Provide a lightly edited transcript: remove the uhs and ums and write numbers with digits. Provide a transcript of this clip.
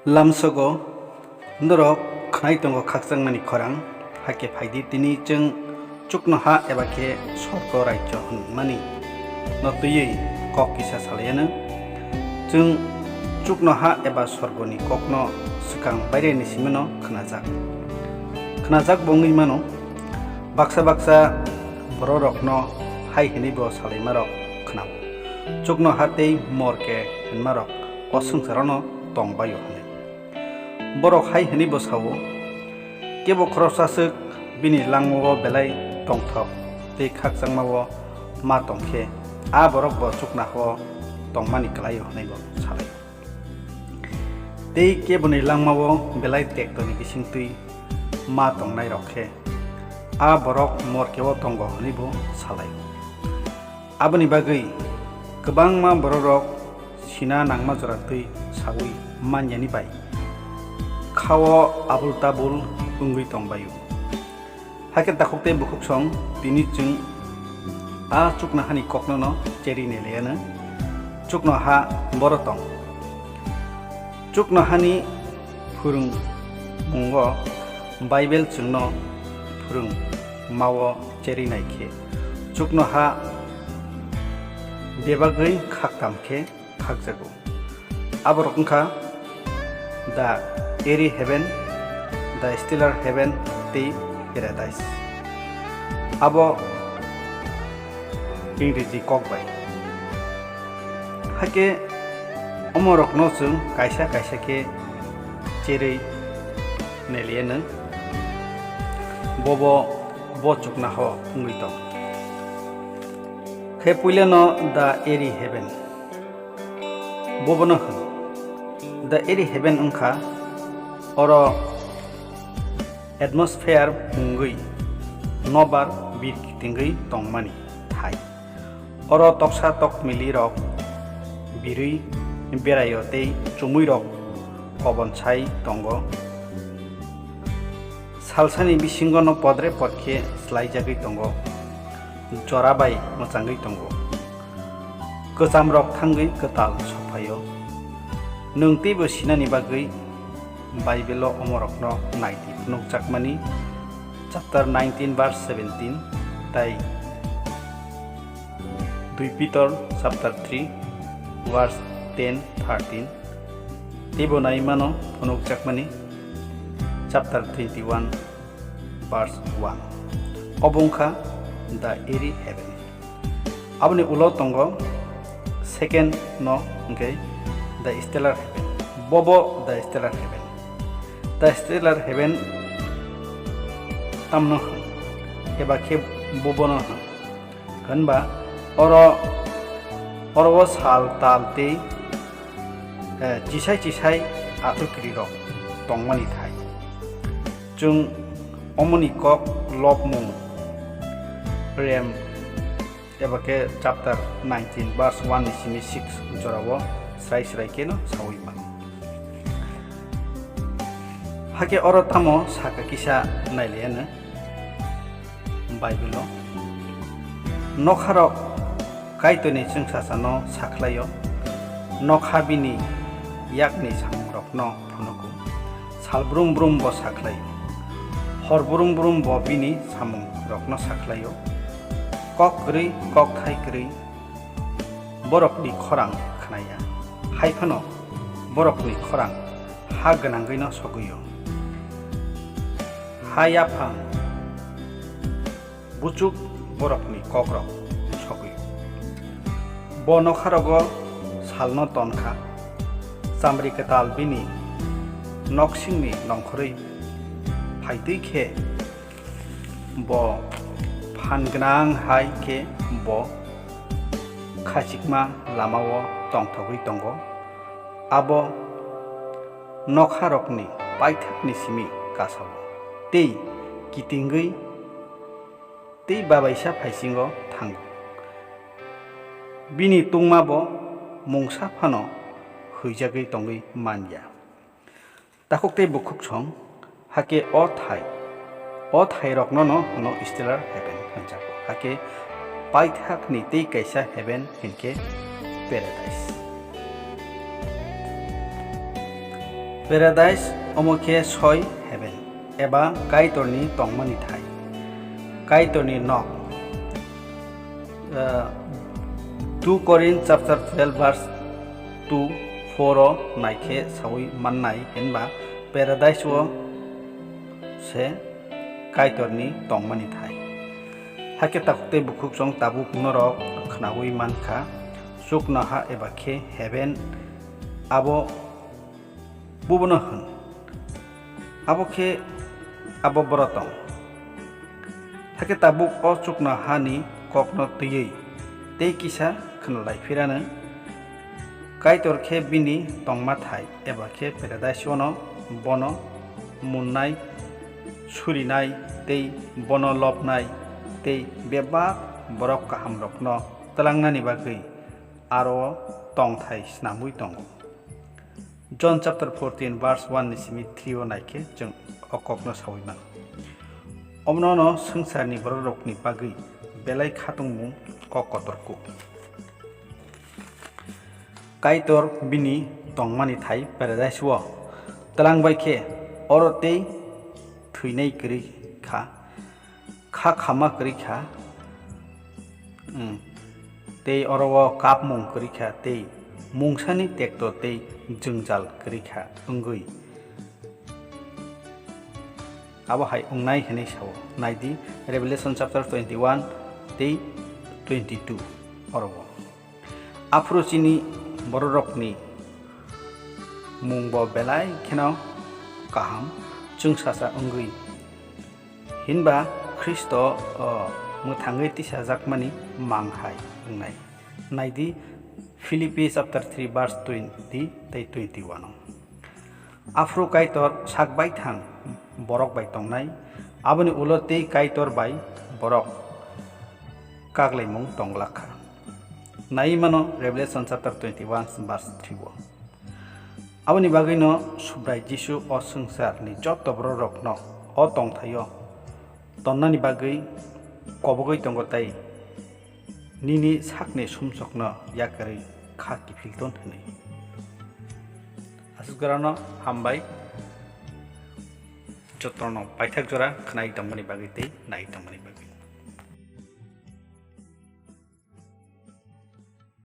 lamsogo norok khnai tongo khakchangmani khorang hake phaidi tini chung chuknoha eba ke sorko raicho mani no tuyei kok kisa salayana chung chuknoha eba sorgoni kokno sukang baire ni simano khnajak bongi mano baksa bororok no hai hini bo salaimarok khnam chuknoha tei morke hinmarok osungsarano tongbayo borok hai hini bo sawo kebo khorosasuk bini langmo belai tongthok tei khakchangmao ma tongkhe a borok bo chuknaho tongmani klayo hnai bo salai tei keboni langmao belai tektoni bisingtui ma tongnai rokhe a borok morkeo tongo hnai bo salai aboni bagui kwbangma borok sina nangma joratui sawi manyani bai khao abul tabul ungui tongbayu hake takokte bukuk song tini chung a chuknohani kokno no cheri neleyana chuknoha borotong chuknohani phurung mungo bible chungno phurung mawo cheri naikhe chuknoha debagui khaktamkhe khakjago aborok ungkha the airy heaven, the stellar heaven, the paradise. Abo English kok bai. Hake omorok no chung kaisa ke cherei neliana bobo chukna ho ungui tong. He puila no the airy heaven. Bobo no the airy heaven ungkha oro atmosphere mungui nobar bir kitingui tongmani thai oro toksa tok mili rok birui berayo tei chumui rok obon chai tongo salsani bisingo no podre podkhe slai jagui tongo jorabai mochangui tongo kecham rok thangui ketal sophayo nungti bo sinani bagui Bible omorokno naiti Khakchangmani chapter 19 verse 17 tai 2 Peter chapter 3 verse 10 13 tibo naimano Khakchangmani chapter 21 verse 1 obungkha the airy heaven abni ulo tongo second no okay the stellar heaven bobo the stellar heaven the stellar heaven tamno eba ke bobono hanba oro sal talte chisai atukri rok tongmani thai chung omoni kok lobmung rem eba ke chapter 19 verse 1 nisimi 6 jorawo srai ke no sawi man hake oro tamo saka kisa nailena Bible nokharok kaitoni chungsasano saklayo nokhabini yakni samrokno phunuku salbrum bo saklayo horbrum bo bini samung rokno saklayo kok thai kri borokni khorang khnaya haifano borokni khorang ha ganangui no soguyo hayafang bucuk borokni kokrok soguyo bo nokharogo salno tonkha chamri ketal bini noksingni nongkhorui phaitui khe bo phangnang hai ke bo khachikma lamao tongthogui tongo abo nokharokni paithakni simi kasao tei kitingui tei babaisa phaisingo thango bini tungmabo mungsa phano huijagui tongui manya takokte bukuk song hake o thai rokno no stellar heaven hanjago hake paithakni tei kaisa heaven hinke paradise paradise अमखे सय heaven एबा काइटरनि तंगमानि थाय काइटरनि नक 2 Korin chapter 12 verse 2-4 नाइखे सावै माननाय हेनबा paradise से काइटरनि तंगमानि थाय हाके ताकुते बुकुक जंग ताबुक नरक खनावै मानखा चुकनहा एबा खे हेभेन आबो बुबनो होन आबो खे आबो बरतं हाके ताबुक अ चुकनहानि ककनो तयै ते किसा खनलायफिरानो काइटर खे बिनि तंगमा थाय एबा खे पेराडाइस बनो मुन्नाय सुरिनाय ते बनो लबनाय ते बेबा बरक काहाम रखनो तलांनानि बागै आरो तंग थाय स्नामुइ तंगो जन चैप्टर 14 verse 1 निसिमि 3 नाइखे जों अककनो सावैमान अमनो संसारनि बररकनि बागै बेलाय खातंमु ककतरकु काइटर बिनि तंगमानि थाय पेराडाइस तलांबायखे अरते थैनाय करिखा खा खामा करिखा ते अरव काप मुं करिखा ते मुंसानि टेक्टर ते जंजाल करिखा अंगै आबो हाय उंनाय हेनै साव नायदि रेभेलेशन चैप्टर 21 ते 22 अरव आफ्रोचिनि बररकनि मुंबो बेलाय खेनो काहाम जोंसासा अंगै हिनबा ख्रिस्ट मोथाङै तिसाजाकमानि मांहाय बुंनाय नायदि फिलिपि चैप्टर 3 verse 20 ते 21 आफ्रो काइटर साकबाय थां बरक बाय तंनाय आबोनि उलते काइटर बाय बरक कागलायमुं तंगलाखा नायमानो रेभेलेशन चैप्टर 21 verse 3 आबोनि बागैनो सुब्राय जिसु अ संसारनि जत बररकनो अ तंथायो तन्नानि बागै कबगै तंगताय निनि साकने सुमसकनो याकरै खा किफिलतन हनै आसुगरानो हामबाय जतनो पाइथाक जरा खनाय तंगनि बागै ते नाय तंगनि बागै